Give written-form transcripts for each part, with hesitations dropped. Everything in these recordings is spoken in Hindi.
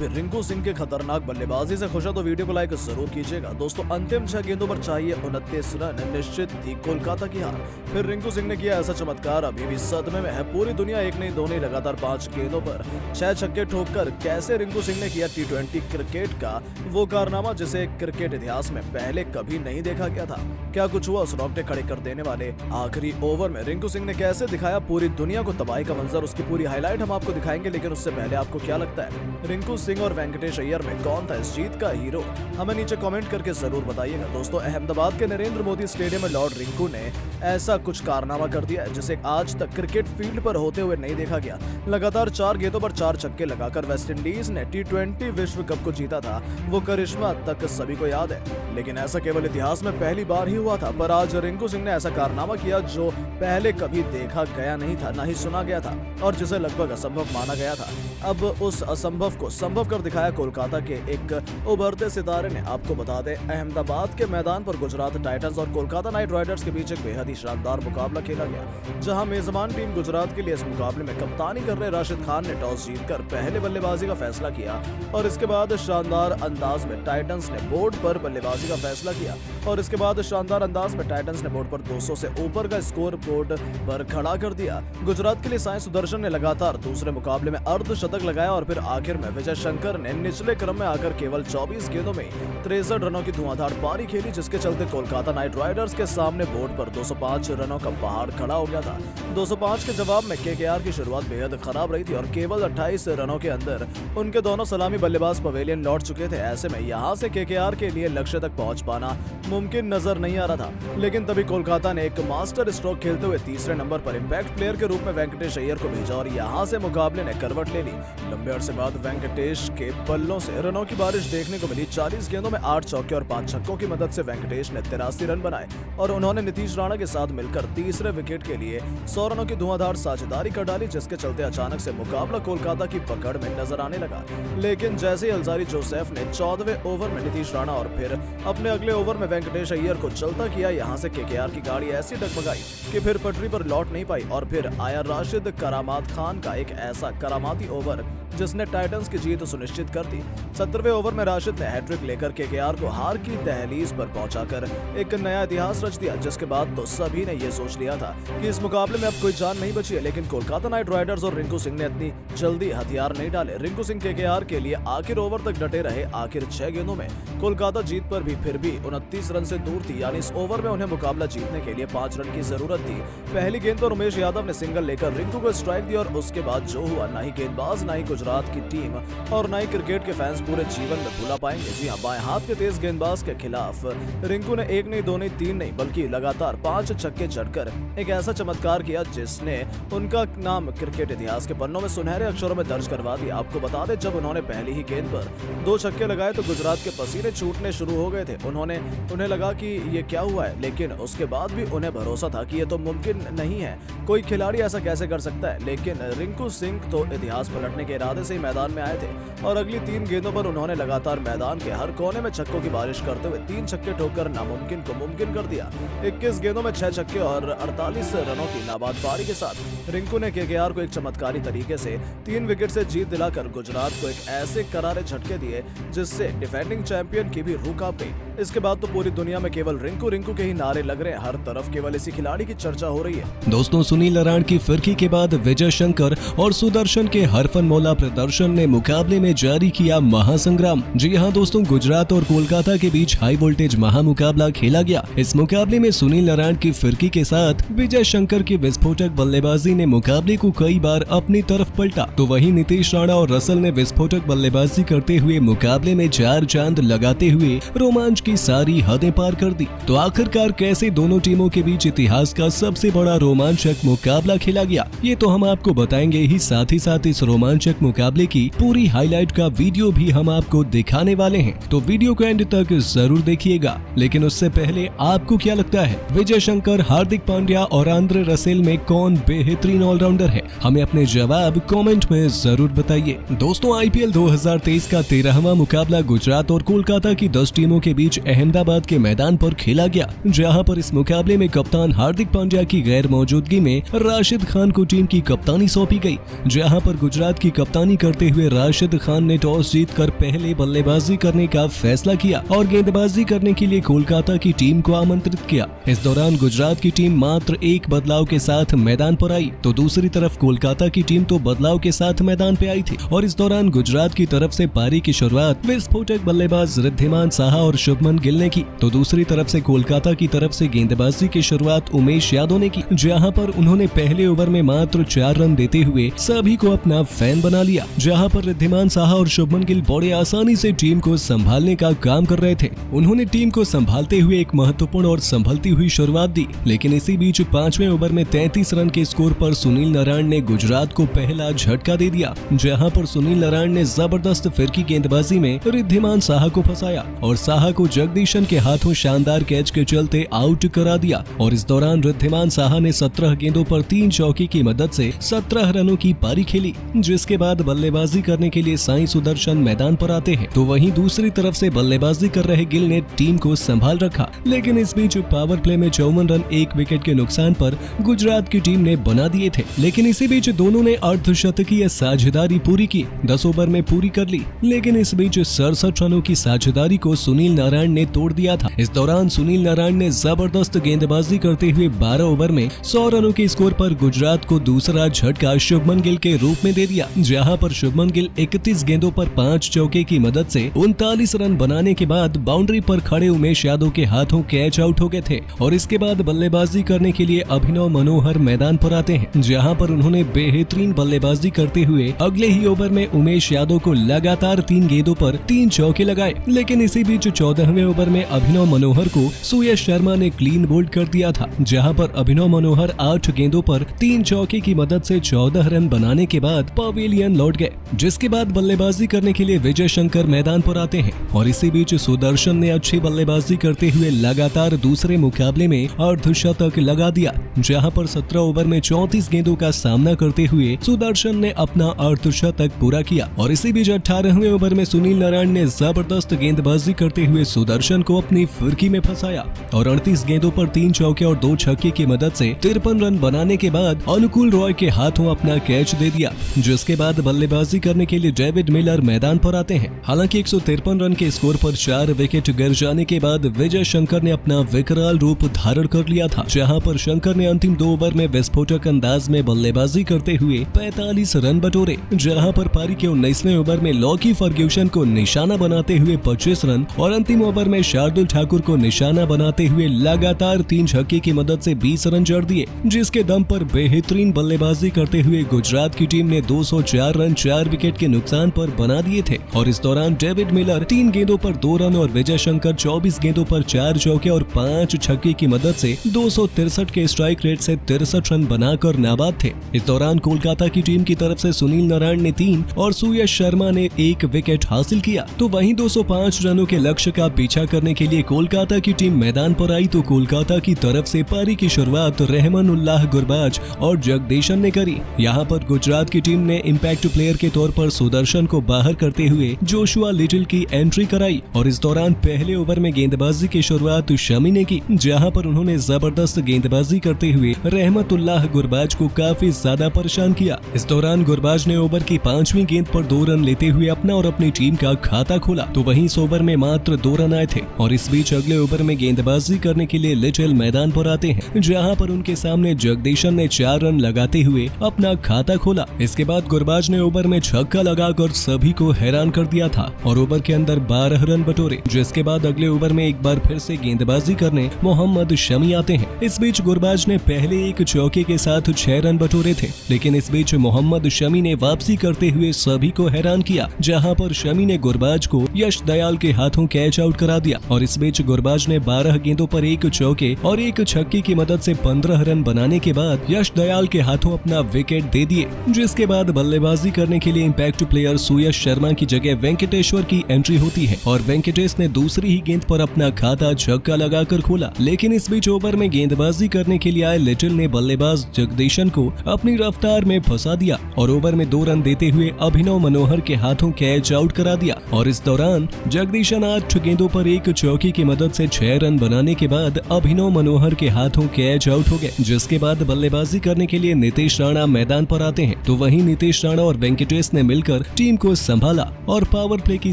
भी रिंकू सिंह के खतरनाक बल्लेबाजी से खुश है तो वीडियो को लाइक जरूर कीजिएगा। दोस्तों अंतिम 6 गेंदों पर चाहिए 29 रन, निश्चित थी कोलकाता की हार। फिर रिंकू सिंह ने किया ऐसा चमत्कार, अभी भी सदमे में है पूरी दुनिया। एक नहीं दो नहीं लगातार 5 गेंदों पर 6 छक्के ठोककर कैसे रिंकू सिंह ने किया T20 क्रिकेट का वो कारनामा जिसे क्रिकेट इतिहास में पहले कभी नहीं देखा गया था। क्या कुछ हुआ उस रोंगटे खड़े कर देने वाले आखिरी ओवर में रिंकू सिंह ने कैसे दिखाया पूरी दुनिया को तबाही का मंजर, उसकी पूरी हाईलाइट हम आपको दिखाएंगे। लेकिन उससे पहले आपको क्या लगता है रिंकू सिंह और वेंकटेश अय्यर में कौन था इस जीत का हीरो, हमें नीचे कमेंट करके जरूर बताइएगा। दोस्तों अहमदाबाद के नरेंद्र मोदी स्टेडियम में लॉर्ड रिंकू ने ऐसा कुछ कारनामा कर दिया है जिसे आज तक क्रिकेट फील्ड पर होते हुए नहीं देखा गया। लगातार 4 गेंदों पर 4 छक्के लगाकर वेस्टइंडीज ने T20 विश्व कप को जीता था, वो करिश्मा तक सभी को याद है। लेकिन ऐसा केवल इतिहास में पहली बार ही हुआ था, पर आज रिंकू सिंह ने ऐसा कारनामा किया जो पहले कभी देखा गया नहीं था, ना ही सुना गया था और जिसे लगभग असंभव माना गया था। अब उस असंभव को संभव कर दिखाया कोलकाता के एक उभरते सितारे ने। आपको बता दें अहमदाबाद के मैदान पर गुजरात टाइटंस और कोलकाता नाइट राइडर्स के बीच एक बेहद ही शानदार मुकाबला खेला गया, जहां मेजबान टीम गुजरात के लिए इस मुकाबले में कप्तानी कर रहे राशिद खान ने टॉस जीतकर पहले बल्लेबाजी का फैसला किया और इसके बाद शानदार अंदाज में टाइटंस ने बोर्ड पर बल्लेबाजी का फैसला किया और इसके बाद शानदार अंदाज में टाइटंस ने बोर्ड पर 200 से ऊपर का स्कोर बोर्ड पर खड़ा कर दिया। गुजरात के लिए साई सुदर्शन ने लगातार दूसरे मुकाबले में अर्धशतक लगाया और फिर आखिर में विजय शंकर ने निचले क्रम में आकर केवल 24 गेंदों में 63 रनों की धुआंधार पारी खेली, जिसके चलते कोलकाता नाइट राइडर्स के सामने बोर्ड पर 205 रनों का पहाड़ खड़ा हो गया था। 205 के जवाब में KKR की शुरुआत बेहद खराब रही थी और केवल 28 रनों के अंदर उनके दोनों सलामी बल्लेबाज पवेलियन लौट चुके थे। ऐसे में यहाँ से KKR के लिए लक्ष्य तक पहुंच पाना मुमकिन नजर नहीं आ रहा था। लेकिन तभी कोलकाता ने एक मास्टर स्ट्रोक खेलते हुए तीसरे नंबर पर इंपैक्ट प्लेयर के रूप में वेंकटेश अय्यर को भेजा और यहाँ से मुकाबले ने करवट ले ली। लंबे अरसे बाद वेंकटेश के पल्लों से रनों की बारिश देखने को मिली। 40 गेंदों में 8 चौके और 5 छक्कों की मदद से वेंकटेश ने 83 रन बनाए और उन्होंने नीतीश राणा के साथ मिलकर तीसरे विकेट के लिए 100 रनों की धुआंधार साझेदारी कर डाली, जिसके चलते अचानक से मुकाबला कोलकाता की पकड़ में नजर आने लगा। लेकिन जैसे ही अलजारी जोसेफ ने 14वें ओवर में नीतीश राणा और फिर अपने अगले ओवर में वेंकटेश अय्यर को चलता किया, यहाँ से KKR की गाड़ी ऐसी डगमगाई कि फिर पटरी पर लौट नहीं पाई और फिर आया राशिद करामात खान का एक ऐसा करामाती ओवर जिसने टाइटंस की जीत सुनिश्चित कर दी। 17वें ओवर में राशिद ने हैट्रिक लेकर KKR को हार की दहलीज पर पहुंचाकर एक नया इतिहास रच दिया, जिसके बाद तो सभी ने यह सोच लिया था कि इस मुकाबले में अब कोई जान नहीं बची है। लेकिन कोलकाता नाइट राइडर्स और रिंकू सिंह ने इतनी जल्दी हथियार नहीं डाले। रिंकू सिंह KKR के लिए आखिर ओवर तक डटे रहे। आखिर 6 गेंदों में कोलकाता जीत पर भी फिर भी 29 रन से दूर थी, यानी इस ओवर में उन्हें मुकाबला जीतने के लिए 5 रन की जरूरत थी। पहली गेंद पर उमेश यादव ने सिंगल लेकर रिंकू को स्ट्राइक दी और उसके बाद जो हुआ ना ही गेंदबाज, ना ही गुजरात की टीम और ना ही क्रिकेट के फैंस पूरे जीवन में भूला पाएंगे। जी हाँ, बाएं हाथ के तेज गेंदबाज के खिलाफ रिंकू ने 1 नहीं 2 नहीं 3 नहीं बल्कि लगातार 5 छक्के जड़कर एक ऐसा चमत्कार किया जिसने उनका नाम क्रिकेट इतिहास के पन्नों में सुनहरे अक्षरों में दर्ज करवा दिया। आपको बता दें जब उन्होंने पहली ही गेंद पर 2 छक्के लगाए तो गुजरात के पसीने छूटने शुरू हो गए थे। उन्हें लगा कि ये क्या हुआ है, लेकिन उसके बाद भी उन्हें भरोसा था कि ये तो मुमकिन नहीं है, कोई खिलाड़ी ऐसा कैसे कर सकता है। लेकिन रिंकू सिंह तो इतिहास पलटने के इरादे से ही मैदान में आए थे और अगली 3 गेंदों पर उन्होंने लगातार मैदान के हर कोने में छक्कों की बारिश करते हुए 3 छक्के ठोककर नामुमकिन को मुमकिन कर दिया। 21 गेंदों में 6 छक्के और 48 रनों की नाबाद पारी के साथ रिंकू ने KKR को एक चमत्कारी तरीके से 3 विकेट से जीत दिलाकर गुजरात को एक ऐसे करारे झटके दिए जिससे डिफेंडिंग चैंपियन की भी रूह कांप गई। इसके बाद तो पूरी दुनिया में केवल रिंकू रिंकू के ही नारे लग रहे हैं, हर तरफ केवल इसी खिलाड़ी की चर्चा हो रही है। दोस्तों सुनील नारायण की फिरकी के बाद विजय शंकर और सुदर्शन के हरफनमौला प्रदर्शन ने मुकाबले में जारी किया महासंग्राम। जी हाँ दोस्तों, गुजरात और कोलकाता के बीच हाई वोल्टेज महामुकाबला खेला गया। इस मुकाबले में सुनील नारायण की फिरकी के साथ विजय शंकर की विस्फोटक बल्लेबाजी ने मुकाबले को कई बार अपनी तरफ पलटा, तो वहीं नीतीश राणा और रसल ने विस्फोटक बल्लेबाजी करते हुए मुकाबले में 4 चांद लगाते हुए रोमांच की सारी हदें पार कर दी। तो आखिरकार कैसे दोनों टीमों के बीच इतिहास का सबसे बड़ा रोमांचक मुकाबला खेला गया, ये तो हम आपको बताएंगे ही। साथ इस रोमांचक मुकाबले की पूरी हाईलाइट का वीडियो भी हम आपको दिखाने वाले हैं, तो वीडियो को एंड तक जरूर देखिएगा। लेकिन उससे पहले आपको क्या लगता है विजय शंकर, हार्दिक पांड्या और आंद्रे रसेल में कौन बेहतरीन ऑलराउंडर है? हमें अपने जवाब कमेंट में जरूर बताइए। दोस्तों IPL 2023 का 13वां मुकाबला गुजरात और कोलकाता की 10 टीमों के बीच अहमदाबाद के मैदान पर खेला गया, जहां पर इस मुकाबले में कप्तान हार्दिक पांड्या की गैर मौजूदगी में राशिद खान को टीम की कप्तानी सौंपी गई। जहां पर गुजरात की कप्तान कप्तानी करते हुए राशिद खान ने टॉस जीतकर पहले बल्लेबाजी करने का फैसला किया और गेंदबाजी करने के लिए कोलकाता की टीम को आमंत्रित किया। इस दौरान गुजरात की टीम मात्र एक बदलाव के साथ मैदान पर आई तो दूसरी तरफ कोलकाता की टीम तो बदलाव के साथ मैदान पे आई थी और इस दौरान गुजरात की तरफ से पारी की शुरुआत विस्फोटक बल्लेबाज रिद्धिमान साहा और शुभमन गिल ने की तो दूसरी तरफ से कोलकाता की तरफ से गेंदबाजी की शुरुआत उमेश यादव ने की, जहां पर उन्होंने पहले ओवर में मात्र 4 रन देते हुए सभी को अपना फैन बना लिया। जहां पर रिद्धिमान साहा और शुभमन गिल बड़े आसानी से टीम को संभालने का काम कर रहे थे। उन्होंने टीम को संभालते हुए एक महत्वपूर्ण और संभलती हुई शुरुआत दी, लेकिन इसी बीच 5वें ओवर में 33 रन के स्कोर पर सुनील नारायण ने गुजरात को पहला झटका दे दिया, जहां पर सुनील नारायण ने जबरदस्त फिरकी गेंदबाजी में रिद्धिमान साहा को फंसाया और साहा को जगदीशन के हाथों शानदार कैच के चलते आउट करा दिया और इस दौरान रिद्धिमान साहा ने 17 गेंदों पर 3 चौके की मदद से 17 रनों की पारी खेली, जिसके बाद बल्लेबाजी करने के लिए साई सुदर्शन मैदान पर आते हैं तो वहीं दूसरी तरफ से बल्लेबाजी कर रहे गिल ने टीम को संभाल रखा, लेकिन इस बीच पावर प्ले में 54 रन 1 विकेट के नुकसान पर गुजरात की टीम ने बना दिए थे। लेकिन इसी बीच दोनों ने अर्धशतकीय साझेदारी पूरी की, 10 ओवर में पूरी कर ली, लेकिन इस बीच 67 रनों की साझेदारी को सुनील नारायण ने तोड़ दिया था। इस दौरान सुनील नारायण ने जबरदस्त गेंदबाजी करते हुए 12 ओवर में 100 रनों के स्कोर पर गुजरात को दूसरा झटका शुभमन गिल के रूप में दे दिया, जहां पर शुभमन गिल 31 गेंदों पर 5 चौके की मदद से 39 रन बनाने के बाद बाउंड्री पर खड़े उमेश यादव के हाथों कैच आउट हो गए थे और इसके बाद बल्लेबाजी करने के लिए अभिनव मनोहर मैदान पर आते हैं, जहां पर उन्होंने बेहतरीन बल्लेबाजी करते हुए अगले ही ओवर में उमेश यादव को लगातार 3 गेंदों पर 3 चौके लगाए। लेकिन इसी बीच 14वें ओवर में अभिनव मनोहर को सुयश शर्मा ने क्लीन बोल्ड कर दिया था, जहां पर अभिनव मनोहर 8 गेंदों पर 3 चौके की मदद से 14 रन बनाने के बाद पवेलियन लौट गए, जिसके बाद बल्लेबाजी करने के लिए विजय शंकर मैदान पर आते हैं और इसी बीच सुदर्शन ने अच्छी बल्लेबाजी करते हुए लगातार दूसरे मुकाबले में अर्धशतक लगा दिया, जहां पर 17 ओवर में 34 गेंदों का सामना करते हुए सुदर्शन ने अपना अर्धशतक पूरा किया और इसी बीच 18वें ओवर में सुनील नारायण ने जबरदस्त गेंदबाजी करते हुए सुदर्शन को अपनी फिरकी में फंसाया और 38 गेंदों पर 3 चौके और 2 छक्के की मदद से 53 रन बनाने के बाद अनुकूल रॉय के हाथों अपना कैच दे दिया, जिसके बाद बल्लेबाजी करने के लिए डेविड मिलर मैदान पर आते हैं। हालांकि 153 रन के स्कोर पर 4 विकेट गिर जाने के बाद विजय शंकर ने अपना विकराल रूप धारण कर लिया था, जहां पर शंकर ने अंतिम 2 ओवर में विस्फोटक अंदाज में बल्लेबाजी करते हुए 45 रन बटोरे, जहां पर पारी के 19वें ओवर में लॉकी फर्ग्यूसन को निशाना बनाते हुए 25 रन और अंतिम ओवर में शार्दुल ठाकुर को निशाना बनाते हुए लगातार 3 छक्के की मदद से 20 रन जड़ दिए, जिसके दम पर बेहतरीन बल्लेबाजी करते हुए गुजरात की टीम ने 204 रन 4 विकेट के नुकसान पर बना दिए थे और इस दौरान डेविड मिलर 3 गेंदों पर 2 रन और विजय शंकर 24 गेंदों पर 4 चौके और 5 छक्के की मदद से 263 के स्ट्राइक रेट से 63 रन बनाकर नाबाद थे। इस दौरान कोलकाता की टीम की तरफ से सुनील नारायण ने 3 और सुयश शर्मा ने 1 विकेट हासिल किया, तो वहीं 205 रनों के लक्ष्य का पीछा करने के लिए कोलकाता की टीम मैदान पर आई तो कोलकाता की तरफ से पारी की शुरुआत रहमानुल्लाह गुरबाज और जगदीशन ने करी। यहाँ पर गुजरात की टीम ने इम्पैक्ट प्लेयर के तौर पर सुदर्शन को बाहर करते हुए जोशुआ लिटिल की एंट्री कराई और इस दौरान पहले ओवर में गेंदबाजी की शुरुआत शमी ने की, जहां पर उन्होंने जबरदस्त गेंदबाजी करते हुए रहमतुल्लाह गुरबाज को काफी ज्यादा परेशान किया। इस दौरान गुरबाज ने ओवर की 5वीं गेंद पर 2 रन लेते हुए अपना और अपनी टीम का खाता खोला, तो वहीं इस ओवर में मात्र 2 रन आए थे और इस बीच अगले ओवर में गेंदबाजी करने के लिए लिटिल मैदान पर आते हैं, जहां पर उनके सामने जगदीशन ने 4 रन लगाते हुए अपना खाता खोला। इसके बाद गुरबाज ने ओवर में छक्का लगाकर सभी को हैरान कर दिया था और ओवर के अंदर 12 रन बटोरे, जिसके बाद अगले ओवर में एक बार फिर से गेंदबाजी करने मोहम्मद शमी आते हैं। इस बीच गुरबाज ने पहले एक चौके के साथ 6 रन बटोरे थे, लेकिन इस बीच मोहम्मद शमी ने वापसी करते हुए सभी को हैरान किया, जहां पर शमी ने गुरबाज को यश दयाल के हाथों कैच आउट करा दिया और इस बीच गुरबाज ने 12 गेंदों पर 1 चौके और 1 छक्के की मदद से 15 रन बनाने के बाद यश दयाल के हाथों अपना विकेट दे दिए, जिसके बाद बल्लेबाजी करने के लिए इम्पैक्ट प्लेयर सुयश शर्मा की जगह वेंकटेश्वर की एंट्री होती है और वेंकटेश ने दूसरी ही गेंद पर अपना खाता छक्का लगाकर खोला। लेकिन इस बीच ओवर में गेंदबाजी करने के लिए आए लिटिल ने बल्लेबाज जगदीशन को अपनी रफ्तार में फंसा दिया और ओवर में 2 रन देते हुए अभिनव मनोहर के हाथों कैच आउट करा दिया और इस दौरान जगदीशन 8 गेंदों पर 1 चौके की मदद से 6 रन बनाने के बाद अभिनव मनोहर के हाथों कैच आउट हो गए, जिसके बाद बल्लेबाजी करने के लिए नीतीश राणा मैदान पर आते हैं, तो वहीं नीतीश राणा और वेंकटेश ने मिलकर टीम को संभाला और पावर प्ले की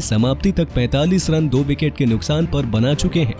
समाप्ति तक 45 रन 2 विकेट के नुकसान पर बना चुके हैं।